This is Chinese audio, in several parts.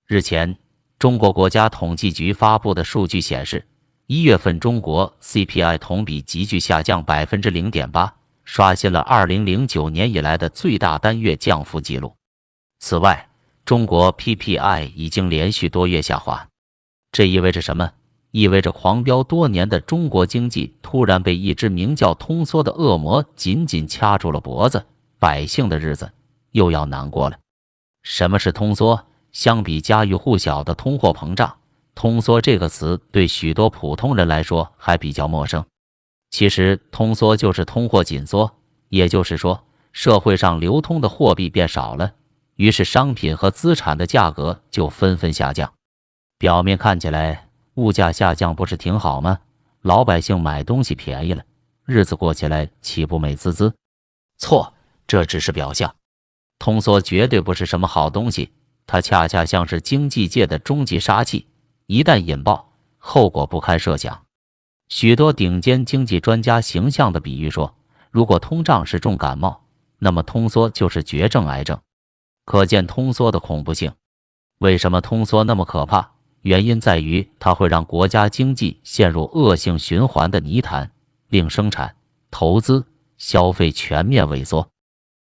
日前，中国国家统计局发布的数据显示，1月份中国 CPI 同比急剧下降0.8%，刷新了2009年以来的最大单月降幅纪录。此外，中国 PPI 已经连续多月下滑，这意味着什么？意味着狂飙多年的中国经济突然被一只名叫通缩的恶魔紧紧掐住了脖子，百姓的日子又要难过了。什么是通缩？相比家喻户晓的通货膨胀，通缩这个词对许多普通人来说还比较陌生。其实通缩就是通货紧缩，也就是说，社会上流通的货币变少了，于是商品和资产的价格就纷纷下降。表面看起来物价下降不是挺好吗？老百姓买东西便宜了，日子过起来岂不美滋滋？错，这只是表象。通缩绝对不是什么好东西，它恰恰像是经济界的终极杀器，一旦引爆，后果不堪设想。许多顶尖经济专家形象地比喻说，如果通胀是重感冒，那么通缩就是绝症癌症。可见通缩的恐怖性。为什么通缩那么可怕？原因在于它会让国家经济陷入恶性循环的泥潭，令生产、投资、消费全面萎缩。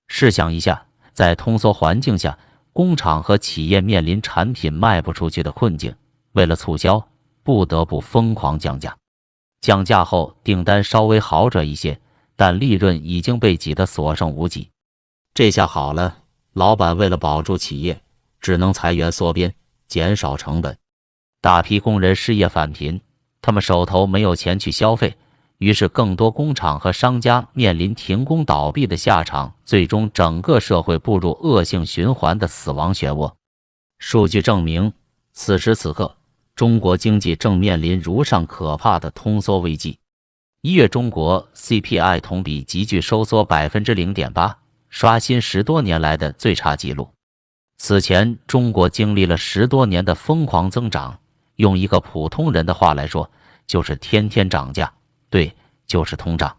试想一下，在通缩环境下，工厂和企业面临产品卖不出去的困境，为了促销，不得不疯狂降价。降价后，订单稍微好转一些，但利润已经被挤得所剩无几。这下好了，老板为了保住企业，只能裁员缩编，减少成本。大批工人失业返贫，他们手头没有钱去消费，于是更多工厂和商家面临停工倒闭的下场，最终整个社会步入恶性循环的死亡漩涡。数据证明，此时此刻，中国经济正面临如上可怕的通缩危机。1月中国 CPI 同比急剧收缩0.8%，刷新10多年来的最差纪录。此前，中国经历了10多年的疯狂增长，用一个普通人的话来说，就是天天涨价，对，就是通胀。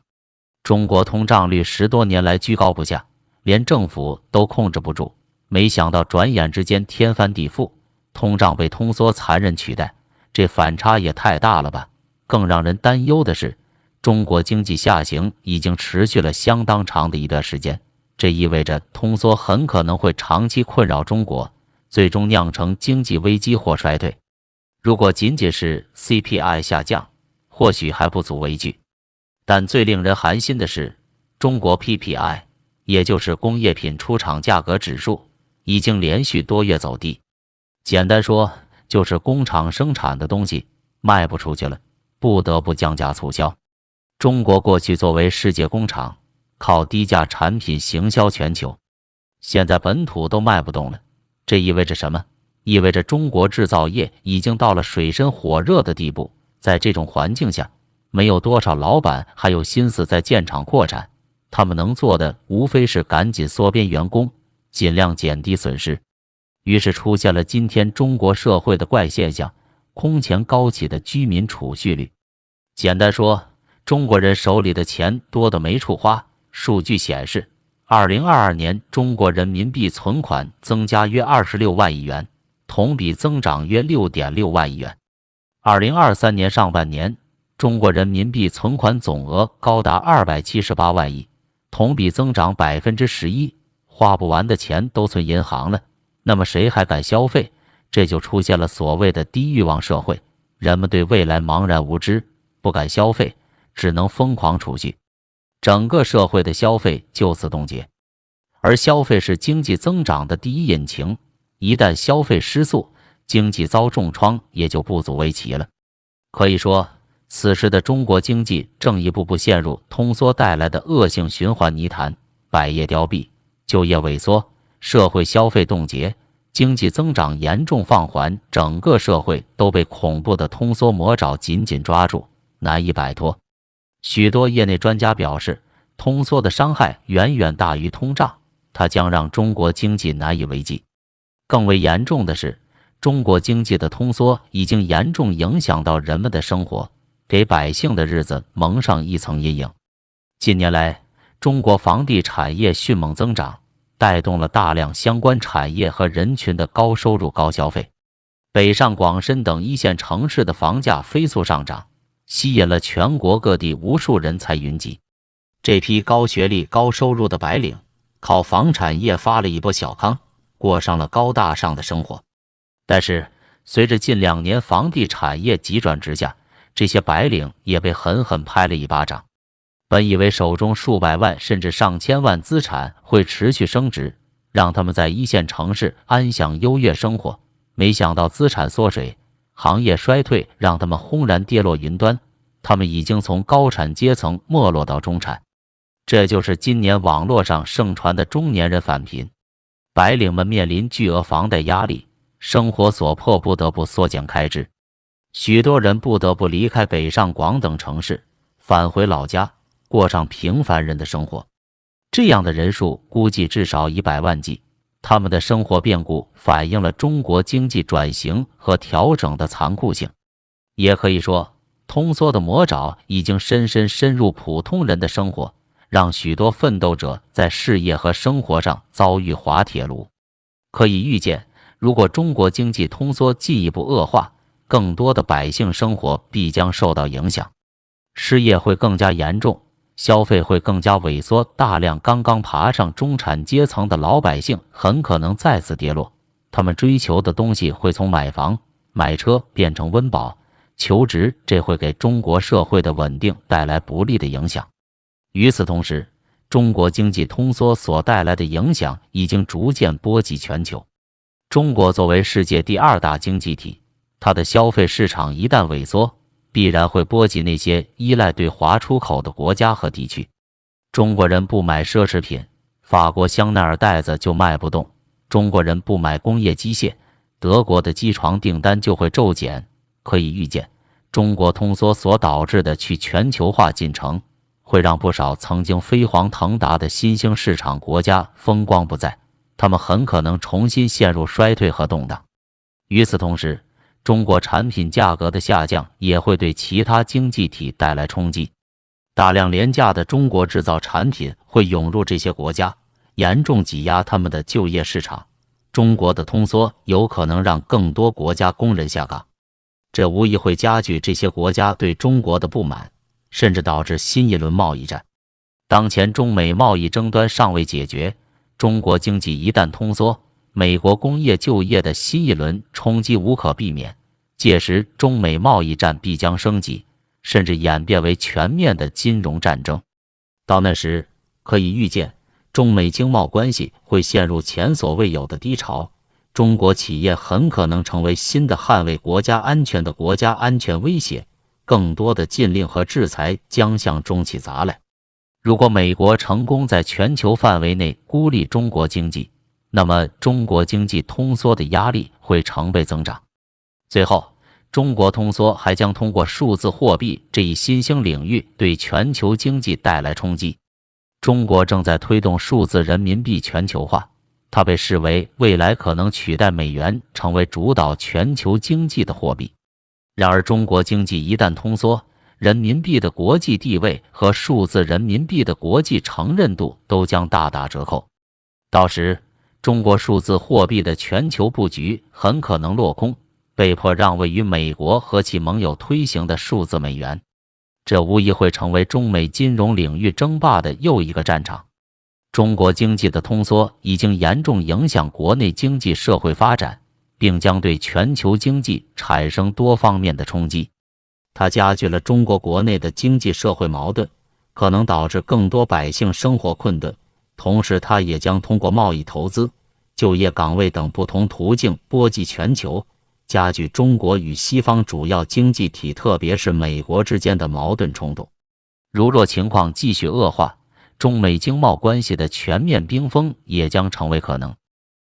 中国通胀率10多年来居高不下，连政府都控制不住。没想到转眼之间天翻地覆，通胀被通缩残忍取代，这反差也太大了吧！更让人担忧的是，中国经济下行已经持续了相当长的一段时间，这意味着通缩很可能会长期困扰中国，最终酿成经济危机或衰退。如果仅仅是 CPI 下降，或许还不足为惧，但最令人寒心的是，中国 PPI， 也就是工业品出厂价格指数，已经连续多月走低。简单说，就是工厂生产的东西卖不出去了，不得不降价促销。中国过去作为世界工厂，靠低价产品行销全球，现在本土都卖不动了，这意味着什么？意味着中国制造业已经到了水深火热的地步。在这种环境下，没有多少老板还有心思在建厂扩产，他们能做的无非是赶紧缩编员工，尽量减低损失。于是出现了今天中国社会的怪现象，空前高企的居民储蓄率。简单说，中国人手里的钱多得没处花。数据显示，2022年中国人民币存款增加约26万亿元，同比增长约 6.6 万亿元。2023年上半年，中国人民币存款总额高达278万亿，同比增长 11%， 花不完的钱都存银行了，那么谁还敢消费？这就出现了所谓的低欲望社会，人们对未来茫然无知，不敢消费，只能疯狂储蓄，整个社会的消费就此冻结。而消费是经济增长的第一引擎，一旦消费失速，经济遭重创也就不足为奇了。可以说，此时的中国经济正一步步陷入通缩带来的恶性循环泥潭，百业凋敝，就业萎缩，社会消费冻结，经济增长严重放缓，整个社会都被恐怖的通缩魔爪紧紧抓住，难以摆脱。许多业内专家表示，通缩的伤害远远大于通胀，它将让中国经济难以为继。更为严重的是，中国经济的通缩已经严重影响到人们的生活，给百姓的日子蒙上一层阴影。近年来，中国房地产业迅猛增长，带动了大量相关产业和人群的高收入高消费。北上广深等一线城市的房价飞速上涨，吸引了全国各地无数人才云集。这批高学历、高收入的白领，靠房产业发了一波小康，过上了高大上的生活。但是，随着近2年房地产业急转直下，这些白领也被狠狠拍了一巴掌。本以为手中数百万甚至上千万资产会持续升值，让他们在一线城市安享优越生活，没想到资产缩水，行业衰退让他们轰然跌落云端，他们已经从高产阶层没落到中产。这就是今年网络上盛传的中年人返贫。白领们面临巨额房贷压力，生活所迫不得不缩减开支，许多人不得不离开北上广等城市，返回老家，过上平凡人的生活。这样的人数估计至少100万计，他们的生活变故反映了中国经济转型和调整的残酷性。也可以说，通缩的魔爪已经深深深入普通人的生活，让许多奋斗者在事业和生活上遭遇滑铁卢。可以预见，如果中国经济通缩进一步恶化，更多的百姓生活必将受到影响，失业会更加严重，消费会更加萎缩，大量刚刚爬上中产阶层的老百姓很可能再次跌落，他们追求的东西会从买房、买车变成温饱、求职，这会给中国社会的稳定带来不利的影响。与此同时，中国经济通缩所带来的影响已经逐渐波及全球。中国作为世界第2大经济体，它的消费市场一旦萎缩，必然会波及那些依赖对华出口的国家和地区。中国人不买奢侈品，法国香奈儿袋子就卖不动；中国人不买工业机械，德国的机床订单就会骤减。可以预见，中国通缩所导致的去全球化进程，会让不少曾经飞黄腾达的新兴市场国家风光不再，他们很可能重新陷入衰退和动荡。与此同时，中国产品价格的下降也会对其他经济体带来冲击，大量廉价的中国制造产品会涌入这些国家，严重挤压他们的就业市场。中国的通缩有可能让更多国家工人下岗，这无疑会加剧这些国家对中国的不满，甚至导致新一轮贸易战。当前中美贸易争端尚未解决，中国经济一旦通缩，美国工业就业的新一轮冲击无可避免，届时中美贸易战必将升级，甚至演变为全面的金融战争。到那时，可以预见，中美经贸关系会陷入前所未有的低潮，中国企业很可能成为新的捍卫国家安全的国家安全威胁，更多的禁令和制裁将向中企砸来。如果美国成功在全球范围内孤立中国经济，那么中国经济通缩的压力会成倍增长。最后，中国通缩还将通过数字货币这一新兴领域对全球经济带来冲击。中国正在推动数字人民币全球化，它被视为未来可能取代美元成为主导全球经济的货币。然而，中国经济一旦通缩，人民币的国际地位和数字人民币的国际承认度都将大打折扣。到时，中国数字货币的全球布局很可能落空，被迫让位于美国和其盟友推行的数字美元。这无疑会成为中美金融领域争霸的又一个战场。中国经济的通缩已经严重影响国内经济社会发展，并将对全球经济产生多方面的冲击。它加剧了中国国内的经济社会矛盾，可能导致更多百姓生活困顿。同时，它也将通过贸易、投资、就业岗位等不同途径波及全球，加剧中国与西方主要经济体，特别是美国之间的矛盾冲突。如若情况继续恶化，中美经贸关系的全面冰封也将成为可能。